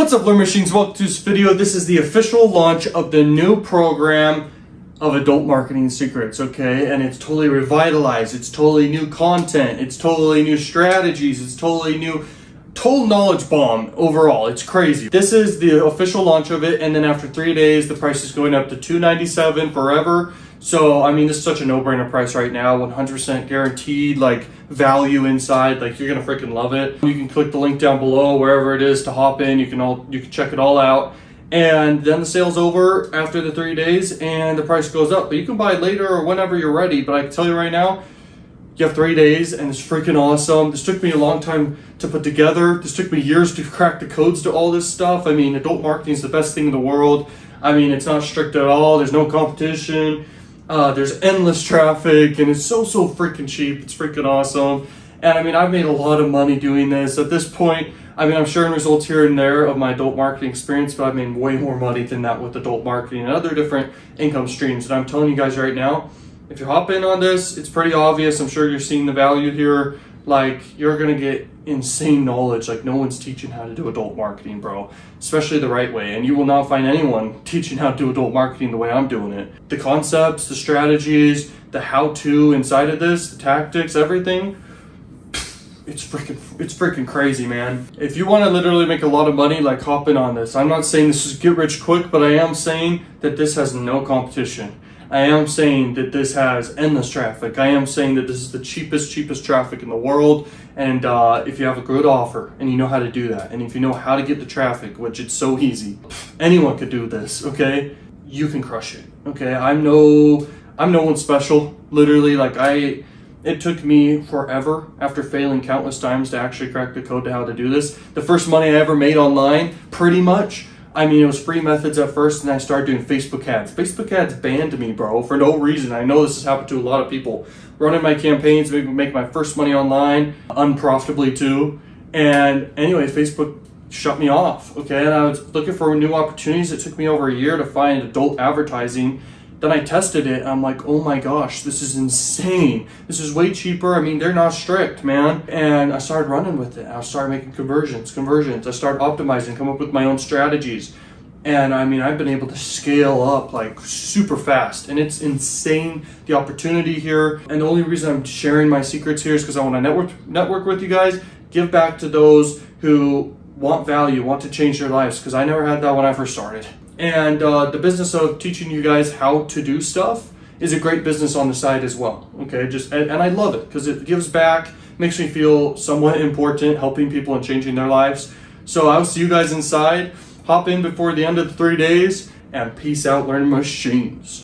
What's up, Learn Machines? Welcome to this video. This is the official launch of the new program of Adult Marketing Secrets, okay? And it's totally revitalized. It's totally new content. It's totally new strategies. It's totally new, total knowledge bomb overall. It's crazy. This is the official launch of it, and then after 3 days, the price is going up to $297 forever. So, I mean, this is such a no-brainer price right now, 100% guaranteed, like, value inside, like, you're gonna freaking love it. You can click the link down below, wherever it is, to hop in. You can check it all out. And then the sale's over after the 3 days, and the price goes up. But you can buy later or whenever you're ready, but I can tell you right now, you have 3 days, and it's freaking awesome. This took me a long time to put together. This took me years to crack the codes to all this stuff. I mean, adult marketing is the best thing in the world. I mean, it's not strict at all. There's no competition. There's endless traffic, and it's so freaking cheap. It's freaking awesome. And I mean, I've made a lot of money doing this. At this point, I mean, I'm sharing results here and there of my adult marketing experience, but I've made way more money than that with adult marketing and other different income streams. And I'm telling you guys right now, if you hop in on this, it's pretty obvious. I'm sure you're seeing the value here. Like, you're gonna get insane knowledge. Like, no one's teaching how to do adult marketing, bro, especially the right way. And you will not find anyone teaching how to do adult marketing the way I'm doing it. The concepts, the strategies, the how-to inside of this, the tactics, everything, it's freaking crazy, man. If you want to literally make a lot of money, like, hop in on this. I'm not saying this is get rich quick, but I am saying that this has no competition. I am saying that this has endless traffic. I am saying that this is the cheapest traffic in the world. And if you have a good offer and you know how to do that, and if you know how to get the traffic, which it's so easy, anyone could do this, okay? You can crush it, okay? I'm no one special, literally. Like, it took me forever after failing countless times to actually crack the code to how to do this. The first money I ever made online, pretty much, I mean, it was free methods at first, and I started doing Facebook ads. Facebook ads banned me, bro, for no reason. I know this has happened to a lot of people. Running my campaigns, maybe make my first money online, unprofitably too. And anyway, Facebook shut me off, okay? And I was looking for new opportunities. It took me over a year to find adult advertising. Then I tested it, and I'm like, oh my gosh, this is insane. This is way cheaper. I mean, they're not strict, man. And I started running with it. I started making conversions. I started optimizing, come up with my own strategies. And I mean, I've been able to scale up like super fast, and it's insane, the opportunity here. And the only reason I'm sharing my secrets here is because I want to network with you guys, give back to those who want value, want to change their lives, because I never had that when I first started. And the business of teaching you guys how to do stuff is a great business on the side as well, okay? And I love it because it gives back, makes me feel somewhat important, helping people and changing their lives. So I'll see you guys inside. Hop in before the end of the 3 days, and peace out, Learn Machines.